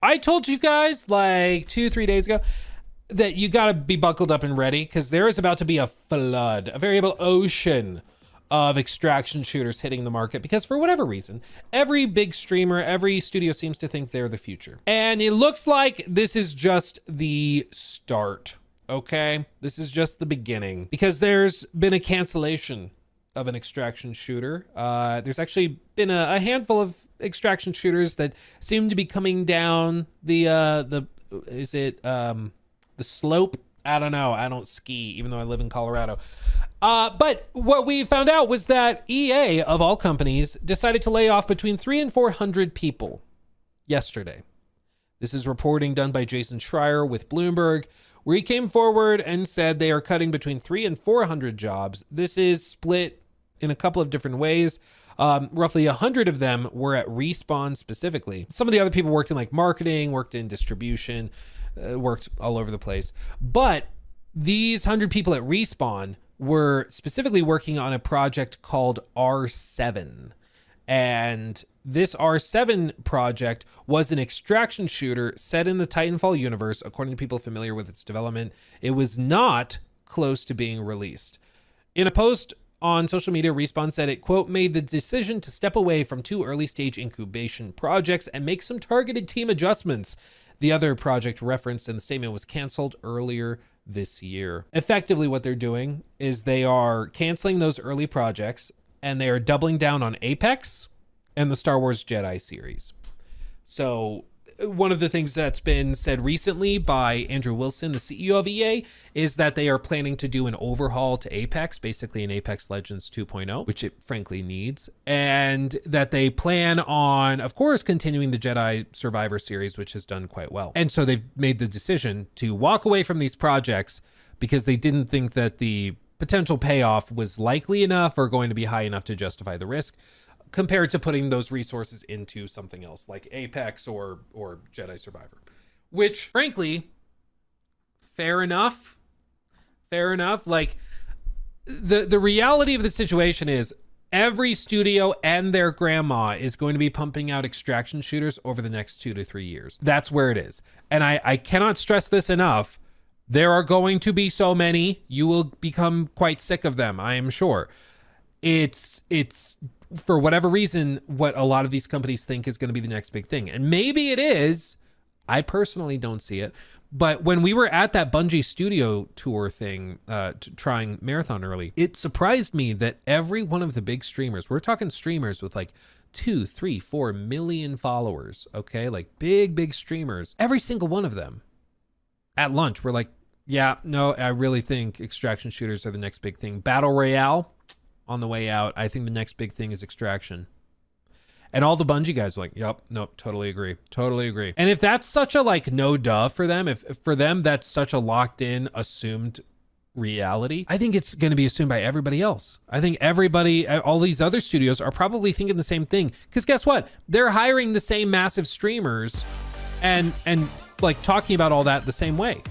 I told you guys like 2-3 days ago that you got to be buckled up and ready, because there is about to be a flood, a variable ocean of extraction shooters hitting the market, because for whatever reason, every big streamer, every studio seems to think they're the future. And it looks like this is just the start, okay? This is just the beginning, because there's been a cancellation of an extraction shooter. There's actually been a handful of extraction shooters that seem to be coming down the slope? I don't know. I don't ski, even though I live in Colorado. But what we found out was that EA, of all companies, decided to lay off between 300 and 400 people yesterday. This is reporting done by Jason Schreier with Bloomberg, where he came forward and said they are cutting between 300 and 400 jobs. This is split in a couple of different ways. Roughly 100 of them were at Respawn specifically. Some of the other people worked in like marketing, worked in distribution, worked all over the place. But these 100 people at Respawn were specifically working on a project called R7. And this R7 project was an extraction shooter set in the Titanfall universe, according to people familiar with its development. It was not close to being released. In a post on social media, Respawn said it, quote, made the decision to step away from 2 early stage incubation projects and make some targeted team adjustments. The other project referenced in the statement was canceled earlier this year. Effectively, what they're doing is they are canceling those early projects and they are doubling down on Apex and the Star Wars Jedi series. So one of the things that's been said recently by Andrew Wilson, the CEO of EA, is that they are planning to do an overhaul to Apex, basically an Apex Legends 2.0, which it frankly needs, and that they plan on, of course, continuing the Jedi Survivor series, which has done quite well. And so they've made the decision to walk away from these projects because they didn't think that the potential payoff was likely enough or going to be high enough to justify the risk, compared to putting those resources into something else like Apex or Jedi Survivor, which frankly, fair enough. Like the reality of the situation is every studio and their grandma is going to be pumping out extraction shooters over the next 2 to 3 years. That's where it is. And I cannot stress this enough. There are going to be so many, you will become quite sick of them, I am sure. It's for whatever reason, what a lot of these companies think is going to be the next big thing. And maybe it is. I personally don't see it. But when we were at that Bungie studio tour thing, trying Marathon early, it surprised me that every one of the big streamers, we're talking streamers with like 2, 3, 4 million followers, okay? Like big streamers. Every single one of them at lunch were like, yeah, no, I really think extraction shooters are the next big thing. Battle Royale, on the way out, I think the next big thing is extraction. And all the Bungie guys were like, yep, nope, totally agree. And if that's such a like no duh for them, if for them that's such a locked in, assumed reality, I think it's going to be assumed by everybody else. I think everybody, all these other studios are probably thinking the same thing. Because guess what? They're hiring the same massive streamers and like talking about all that the same way.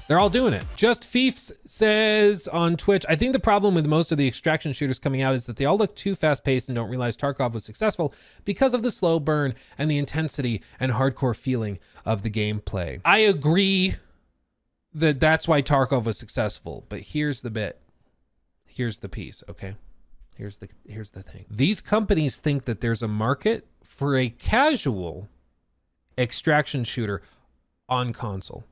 They're all doing it. Just Fiefs says on Twitch, I think the problem with most of the extraction shooters coming out is that they all look too fast-paced and don't realize Tarkov was successful because of the slow burn and the intensity and hardcore feeling of the gameplay. I agree that that's why Tarkov was successful, but here's the bit. Here's the piece, okay? Here's the thing. These companies think that there's a market for a casual extraction shooter on console.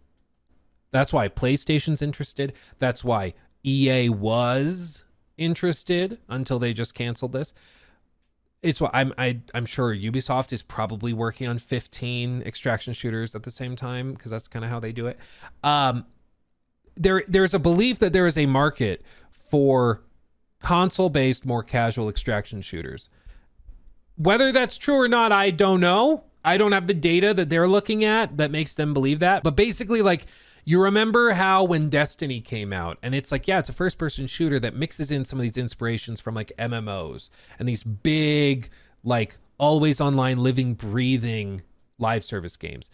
That's why PlayStation's interested. That's why EA was interested until they just canceled this. It's why I'm sure Ubisoft is probably working on 15 extraction shooters at the same time, because that's kind of how they do it. There's a belief that there is a market for console-based, more casual extraction shooters. Whether that's true or not, I don't know. I don't have the data that they're looking at that makes them believe that. But basically, like, you remember how when Destiny came out, and it's like, yeah, it's a first-person shooter that mixes in some of these inspirations from like MMOs and these big, like, always online, living, breathing live service games.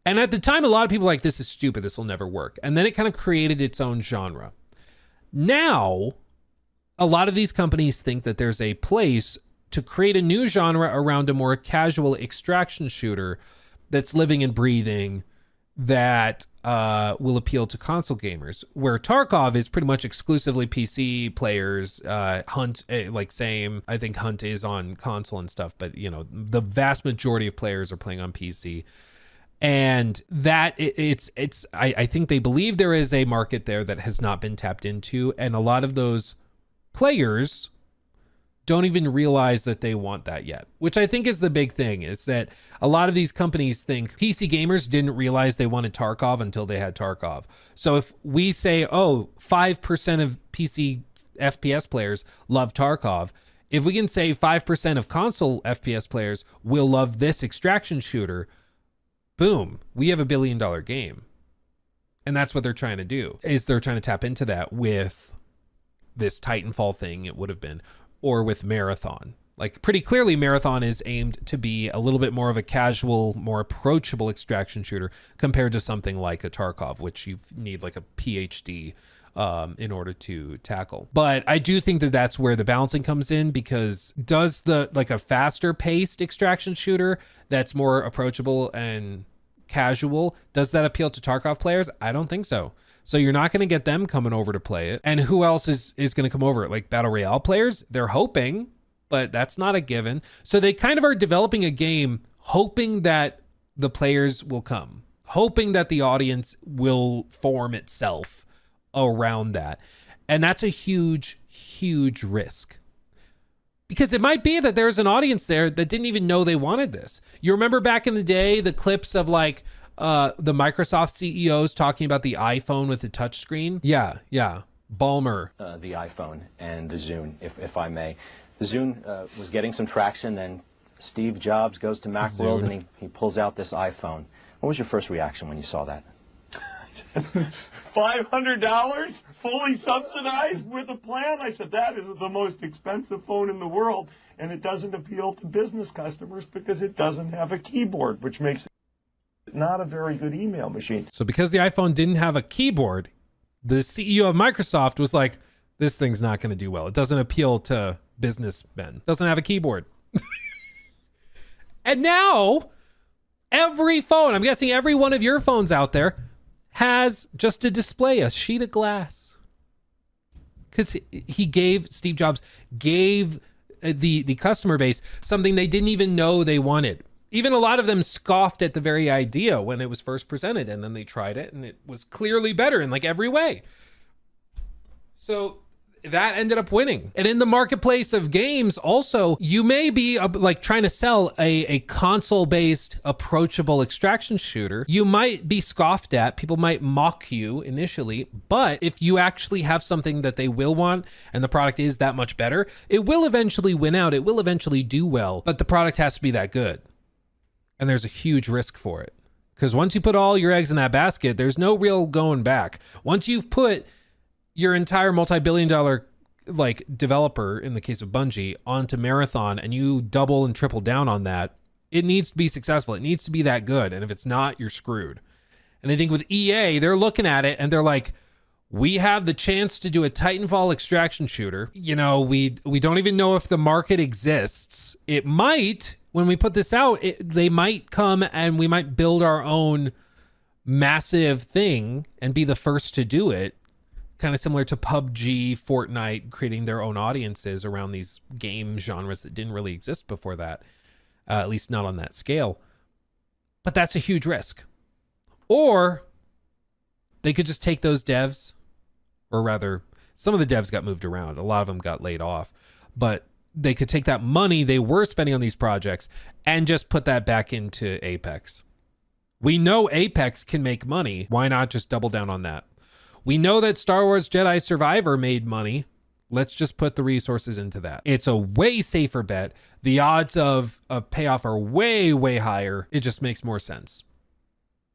And at the time, a lot of people were like, this is stupid, this will never work. And then it kind of created its own genre. Now, a lot of these companies think that there's a place to create a new genre around a more casual extraction shooter that's living and breathing that will appeal to console gamers, where Tarkov is pretty much exclusively PC players. Hunt, like same. I think Hunt is on console and stuff, but you know, the vast majority of players are playing on PC. And that I think they believe there is a market there that has not been tapped into. And a lot of those players don't even realize that they want that yet, which I think is the big thing, is that a lot of these companies think PC gamers didn't realize they wanted Tarkov until they had Tarkov. So if we say, oh, 5% of PC FPS players love Tarkov, if we can say 5% of console FPS players will love this extraction shooter, boom, we have $1 billion game. And that's what they're trying to do, is they're trying to tap into that with this Titanfall thing, it would have been, or with Marathon. Like pretty clearly Marathon is aimed to be a little bit more of a casual, more approachable extraction shooter compared to something like a Tarkov, which you need like a PhD in order to tackle. But I do think that that's where the balancing comes in, because does the like a faster paced extraction shooter that's more approachable and casual, does that appeal to Tarkov players? I don't think so. So you're not going to get them coming over to play it. And who else is going to come over? Like Battle Royale players? They're hoping, but that's not a given. So they kind of are developing a game hoping that the players will come, hoping that the audience will form itself around that. And that's a huge, huge risk. Because it might be that there's an audience there that didn't even know they wanted this. You remember back in the day, the clips of like the Microsoft CEOs talking about the iPhone with the touchscreen? Yeah. Ballmer. The iPhone and the Zune, if I may. The Zune was getting some traction, then Steve Jobs goes to Macworld and he pulls out this iPhone. What was your first reaction when you saw that? $500 fully subsidized with a plan? I said, that is the most expensive phone in the world, and it doesn't appeal to business customers because it doesn't have a keyboard, which makes it not a very good email machine. So because the iPhone didn't have a keyboard, the CEO of Microsoft was like, this thing's not going to do well. It doesn't appeal to businessmen. It doesn't have a keyboard. And now every phone, I'm guessing every one of your phones out there, has just a display, a sheet of glass. Because Steve Jobs gave the customer base something they didn't even know they wanted. Even a lot of them scoffed at the very idea when it was first presented, and then they tried it and it was clearly better in like every way. So that ended up winning. And in the marketplace of games also, you may be like trying to sell a console-based approachable extraction shooter. You might be scoffed at. People might mock you initially, but if you actually have something that they will want and the product is that much better, it will eventually win out. It will eventually do well, but the product has to be that good. And there's a huge risk for it. Because once you put all your eggs in that basket, there's no real going back. Once you've put your entire multi-billion-dollar like developer, in the case of Bungie, onto Marathon, and you double and triple down on that, it needs to be successful. It needs to be that good. And if it's not, you're screwed. And I think with EA, they're looking at it and they're like, we have the chance to do a Titanfall extraction shooter. You know, we don't even know if the market exists. It might, when we put this out, they might come and we might build our own massive thing and be the first to do it. Kind of similar to PUBG, Fortnite, creating their own audiences around these game genres that didn't really exist before that, at least not on that scale. But that's a huge risk. Or they could just take those devs, or rather, some of the devs got moved around. A lot of them got laid off. But they could take that money they were spending on these projects and just put that back into Apex. We know Apex can make money. Why not just double down on that? We know that Star Wars Jedi Survivor made money. Let's just put the resources into that. It's a way safer bet. The odds of payoff are way, way higher. It just makes more sense.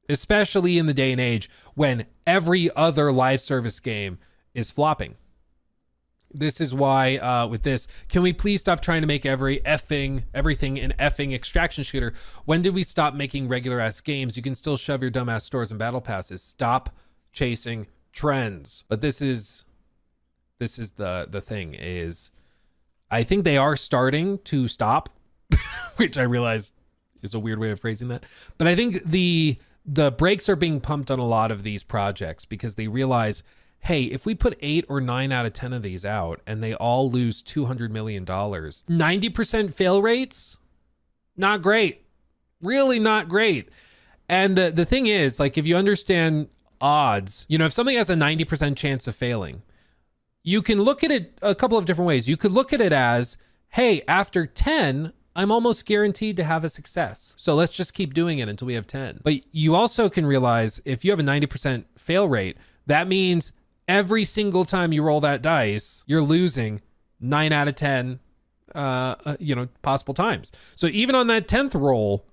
Especially in the day and age when every other live service game is flopping. This is why with this, can we please stop trying to make everything an effing extraction shooter? When did we stop making regular ass games? You can still shove your dumbass stores and battle passes. Stop chasing trends. But this is the thing, is I think they are starting to stop, which I realize is a weird way of phrasing that. But I think the brakes are being pumped on a lot of these projects because they realize, hey, if we put 8 or 9 out of 10 of these out and they all lose $200 million, 90% fail rates, not great. Really not great. And the thing is, like, if you understand odds, you know, if something has a 90% chance of failing, you can look at it a couple of different ways. You could look at it as, hey, after 10, I'm almost guaranteed to have a success. So let's just keep doing it until we have 10. But you also can realize if you have a 90% fail rate, that means every single time you roll that dice, you're losing 9 out of 10, possible times. So even on that 10th roll,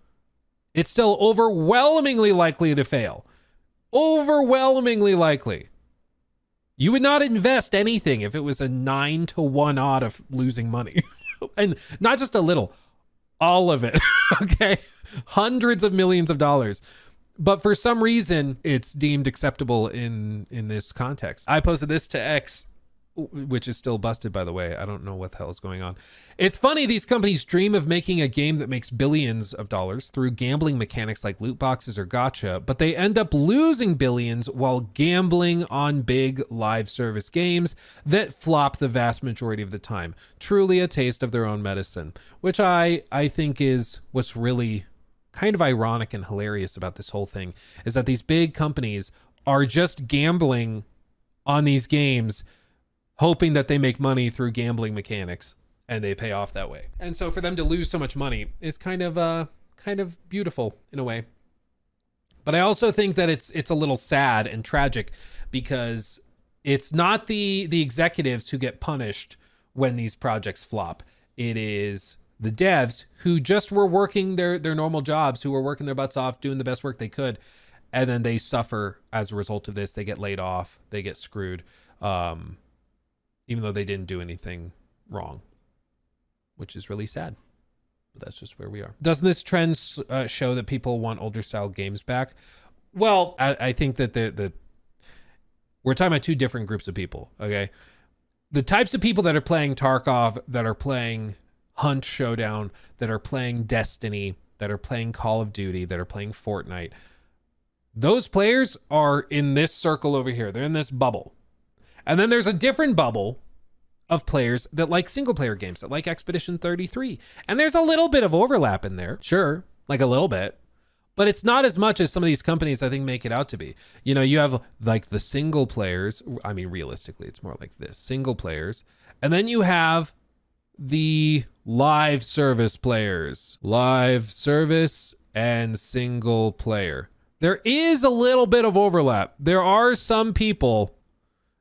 it's still overwhelmingly likely to fail. Overwhelmingly likely. You would not invest anything if it was a 9-to-1 odd of losing money. And not just a little, all of it. Okay. Hundreds of millions of dollars. But for some reason, it's deemed acceptable in this context. I posted this to X, which is still busted, by the way. I don't know what the hell is going on. It's funny, these companies dream of making a game that makes billions of dollars through gambling mechanics like loot boxes or gacha, but they end up losing billions while gambling on big live service games that flop the vast majority of the time. Truly a taste of their own medicine, which I think is what's really kind of ironic and hilarious about this whole thing, is that these big companies are just gambling on these games, hoping that they make money through gambling mechanics and they pay off that way. And so for them to lose so much money is kind of beautiful in a way. But I also think that it's a little sad and tragic because it's not the executives who get punished when these projects flop. It is the devs who just were working their normal jobs, who were working their butts off, doing the best work they could. And then they suffer as a result of this. They get laid off, they get screwed. Even though they didn't do anything wrong, which is really sad. But that's just where we are. Doesn't this trend show that people want older style games back? Well, I think that we're talking about two different groups of people, okay? The types of people that are playing Tarkov, that are playing Hunt Showdown, that are playing Destiny, that are playing Call of Duty, that are playing Fortnite, those players are in this circle over here. They're in this bubble. And then there's a different bubble of players that like single player games, that like Expedition 33. And there's a little bit of overlap in there. Sure, like a little bit. But it's not as much as some of these companies, I think, make it out to be. You know, you have like the single players. I mean, realistically, it's more like this. Single players. And then you have the live service players. Live service and single player. There is a little bit of overlap. There are some people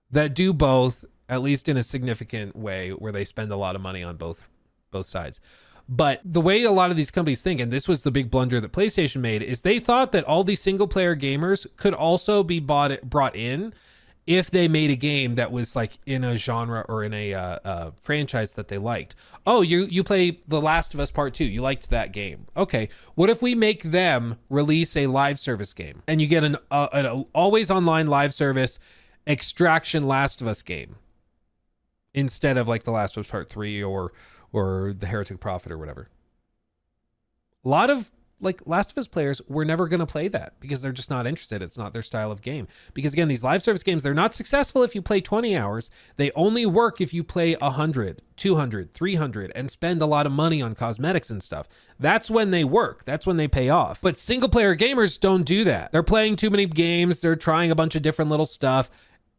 that do both, at least in a significant way, where they spend a lot of money on both sides. But the way a lot of these companies think, and this was the big blunder that PlayStation made, is they thought that all these single player gamers could also be brought in if they made a game that was like in a genre or in a franchise that they liked. Oh, you play The Last of Us Part 2. You liked that game. Okay, what if we make them release a live service game and you get an always online live service Extraction Last of Us game instead of like The Last of Us Part 3 or The Heretic Prophet or whatever. A lot of like Last of Us players were never going to play that because they're just not interested. It's not their style of game. Because again, these live service games, they're not successful if you play 20 hours. They only work if you play 100, 200, 300 and spend a lot of money on cosmetics and stuff. That's when they work. That's when they pay off. But single player gamers don't do that. They're playing too many games. They're trying a bunch of different little stuff.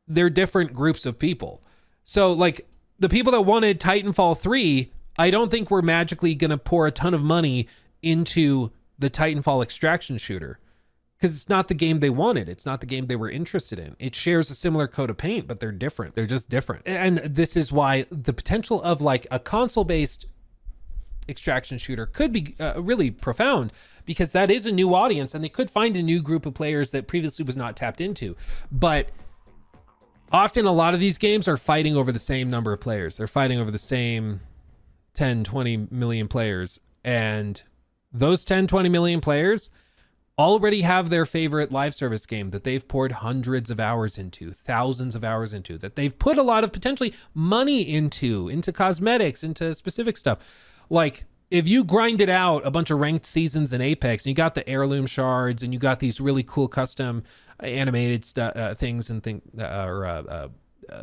They're different groups of people. So like the people that wanted Titanfall 3, I don't think we're magically going to pour a ton of money into the Titanfall extraction shooter because it's not the game they wanted. It's not the game they were interested in. It shares a similar coat of paint, but they're different. They're just different. And this is why the potential of like a console-based extraction shooter could be really profound, because that is a new audience and they could find a new group of players that previously was not tapped into. But often a lot of these games are fighting over the same number of players. They're fighting over the same 10, 20 million players. And those 10, 20 million players already have their favorite live service game that they've poured hundreds of hours into, thousands of hours into, that they've put a lot of potentially money into cosmetics, into specific stuff. Like if you grinded out a bunch of ranked seasons in Apex and you got the heirloom shards and you got these really cool custom animated things and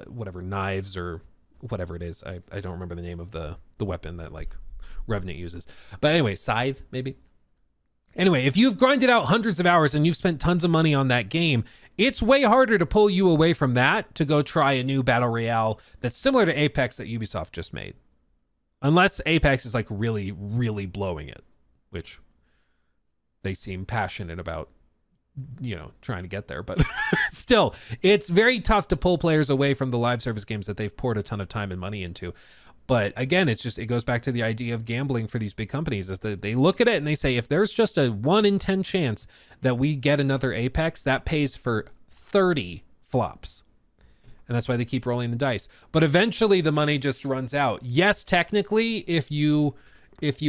whatever knives or whatever it is. I don't remember the name of the weapon that like Revenant uses. But anyway, scythe maybe. Anyway, if you've grinded out hundreds of hours and you've spent tons of money on that game, it's way harder to pull you away from that to go try a new battle royale that's similar to Apex that Ubisoft just made. Unless Apex is like really, really blowing it, which they seem passionate about, you know, trying to get there. But still, it's very tough to pull players away from the live service games that they've poured a ton of time and money into. But again, it goes back to the idea of gambling for these big companies, is that they look at it and they say, if there's just a 1 in 10 chance that we get another Apex, that pays for 30 flops. And that's why they keep rolling the dice. But eventually the money just runs out. Yes, technically, if you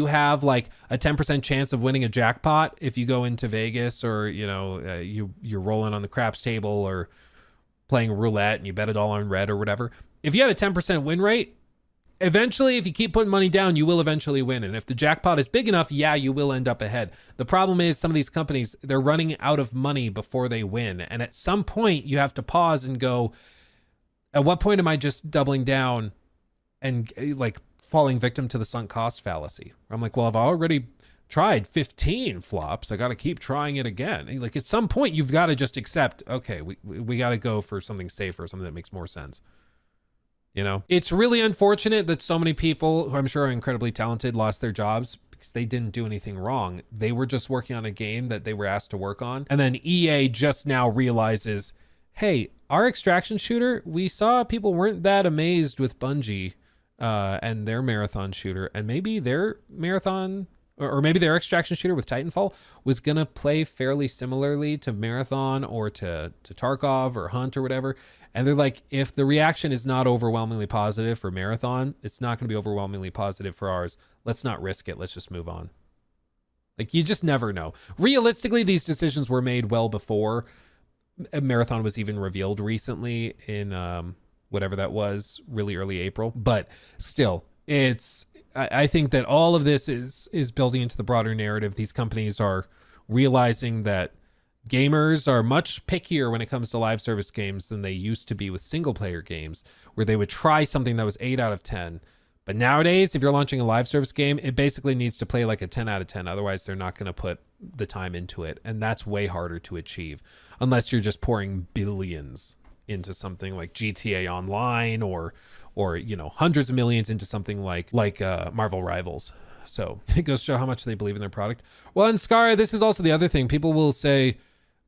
have like a 10% chance of winning a jackpot, if you go into Vegas or, you know, you're rolling on the craps table or playing roulette and you bet it all on red or whatever. If you had a 10% win rate, eventually, if you keep putting money down, you will eventually win. And if the jackpot is big enough, yeah, you will end up ahead. The problem is some of these companies, they're running out of money before they win. And at some point, you have to pause and go, at what point am I just doubling down and like falling victim to the sunk cost fallacy? Where I'm like, well, I've already tried 15 flops. I got to keep trying it again. And like at some point, you've got to just accept, okay, we got to go for something safer, something that makes more sense. You know, it's really unfortunate that so many people who I'm sure are incredibly talented lost their jobs because they didn't do anything wrong. They were just working on a game that they were asked to work on. And then EA just now realizes, hey, our extraction shooter, we saw people weren't that amazed with Bungie and their marathon shooter. And maybe their marathon or maybe their extraction shooter with Titanfall was going to play fairly similarly to Marathon or to Tarkov or Hunt or whatever. And they're like, if the reaction is not overwhelmingly positive for Marathon, it's not going to be overwhelmingly positive for ours. Let's not risk it. Let's just move on. Like, you just never know. Realistically, these decisions were made well before Marathon was even revealed recently in whatever that was, really early April. But still, I think that all of this is building into the broader narrative. These companies are realizing that gamers are much pickier when it comes to live service games than they used to be with single player games, where they would try something that was 8 out of 10. But nowadays, if you're launching a live service game, it basically needs to play like a 10 out of 10. Otherwise, they're not going to put the time into it. And that's way harder to achieve unless you're just pouring billions into something like GTA Online or you know, hundreds of millions into something like Marvel Rivals. So it goes to show how much they believe in their product. Well, and Scar, this is also the other thing. People will say,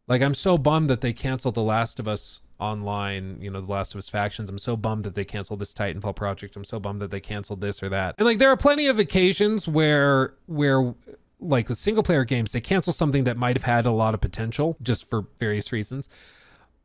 like, I'm so bummed that they canceled The Last of Us Online, you know, The Last of Us Factions. I'm so bummed that they canceled this Titanfall project. I'm so bummed that they canceled this or that. And like, there are plenty of occasions where like with single player games, they cancel something that might have had a lot of potential just for various reasons.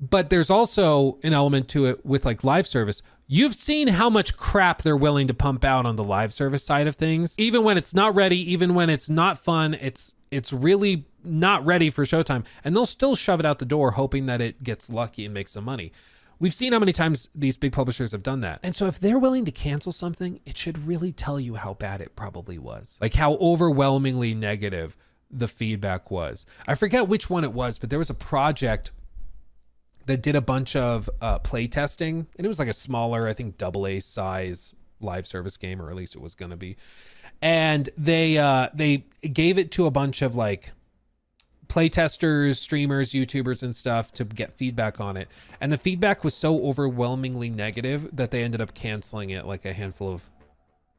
But there's also an element to it with like live service. You've seen how much crap they're willing to pump out on the live service side of things. Even when it's not ready, even when it's not fun, it's really not ready for showtime. And they'll still shove it out the door hoping that it gets lucky and makes some money. We've seen how many times these big publishers have done that. And so if they're willing to cancel something, it should really tell you how bad it probably was. Like how overwhelmingly negative the feedback was. I forget which one it was, but there was a project that did a bunch of play testing, and it was like a smaller, I think AA size live service game, or at least it was going to be. And they gave it to a bunch of like play testers, streamers, YouTubers and stuff to get feedback on it. And the feedback was so overwhelmingly negative that they ended up canceling it like a handful of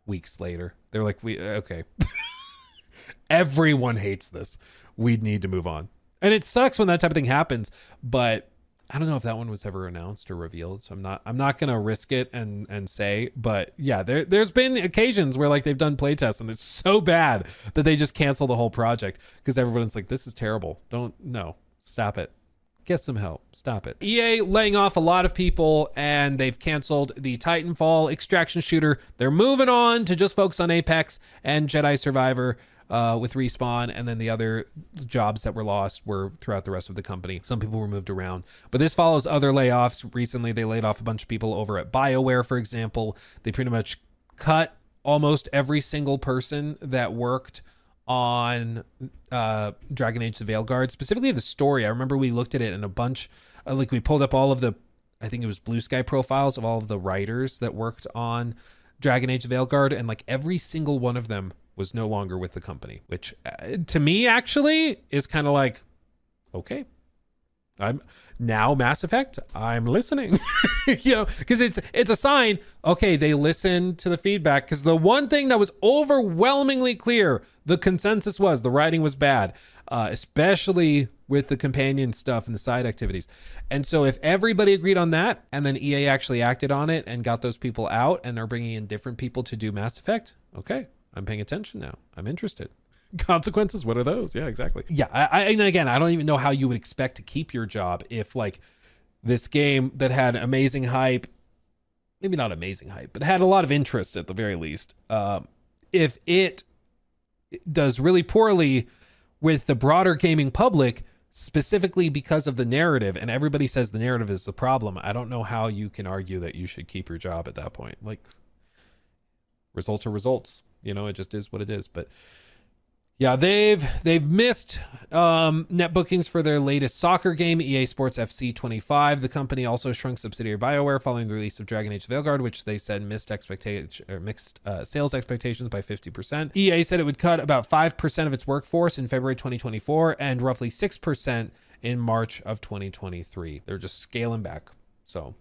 weeks later. They're like, okay, everyone hates this. We need to move on. And it sucks when that type of thing happens, but I don't know if that one was ever announced or revealed, so I'm not gonna risk it and say, but yeah, there's been occasions where like they've done playtests and it's so bad that they just cancel the whole project because everyone's like, this is terrible. Stop it. Get some help. Stop it. EA laying off a lot of people, and they've canceled the Titanfall extraction shooter. They're moving on to just focus on Apex and Jedi Survivor with Respawn, and then the other jobs that were lost were throughout the rest of the company. Some people were moved around, but this follows other layoffs. Recently, they laid off a bunch of people over at BioWare, for example. They pretty much cut almost every single person that worked on Dragon Age the Veilguard, specifically the story. I remember we looked at it in a bunch, like we pulled up all of the, I think it was Blue Sky profiles of all of the writers that worked on Dragon Age the Veilguard, and like every single one of them was no longer with the company, which to me actually is kind of like, okay, I'm now Mass Effect, I'm listening. You know, because it's a sign, okay, they listened to the feedback. Because the one thing that was overwhelmingly clear, the consensus was the writing was bad, especially with the companion stuff and the side activities. And so if everybody agreed on that, and then EA actually acted on it and got those people out, and are bringing in different people to do Mass Effect, okay, I'm paying attention now, I'm interested. Consequences, what are those? Yeah, exactly. Yeah, and again, I don't even know how you would expect to keep your job if like this game that had amazing hype, maybe not amazing hype, but had a lot of interest at the very least, if it does really poorly with the broader gaming public, specifically because of the narrative, and everybody says the narrative is the problem, I don't know how you can argue that you should keep your job at that point. Like, results are results, you know, it just is what it is. But yeah, they've missed net bookings for their latest soccer game, EA Sports FC 25. The company also shrunk subsidiary BioWare following the release of Dragon Age Veilguard, which they said missed sales expectations by 50%. EA said it would cut about 5% of its workforce in February 2024 and roughly 6% in March of 2023. They're just scaling back. So,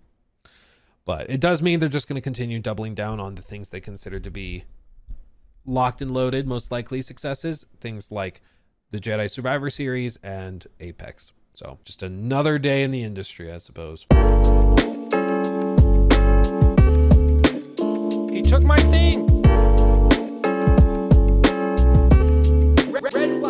but it does mean they're just going to continue doubling down on the things they consider to be locked and loaded, most likely successes, things like the Jedi Survivor series and Apex. So just another day in the industry, I suppose. He took my thing. Red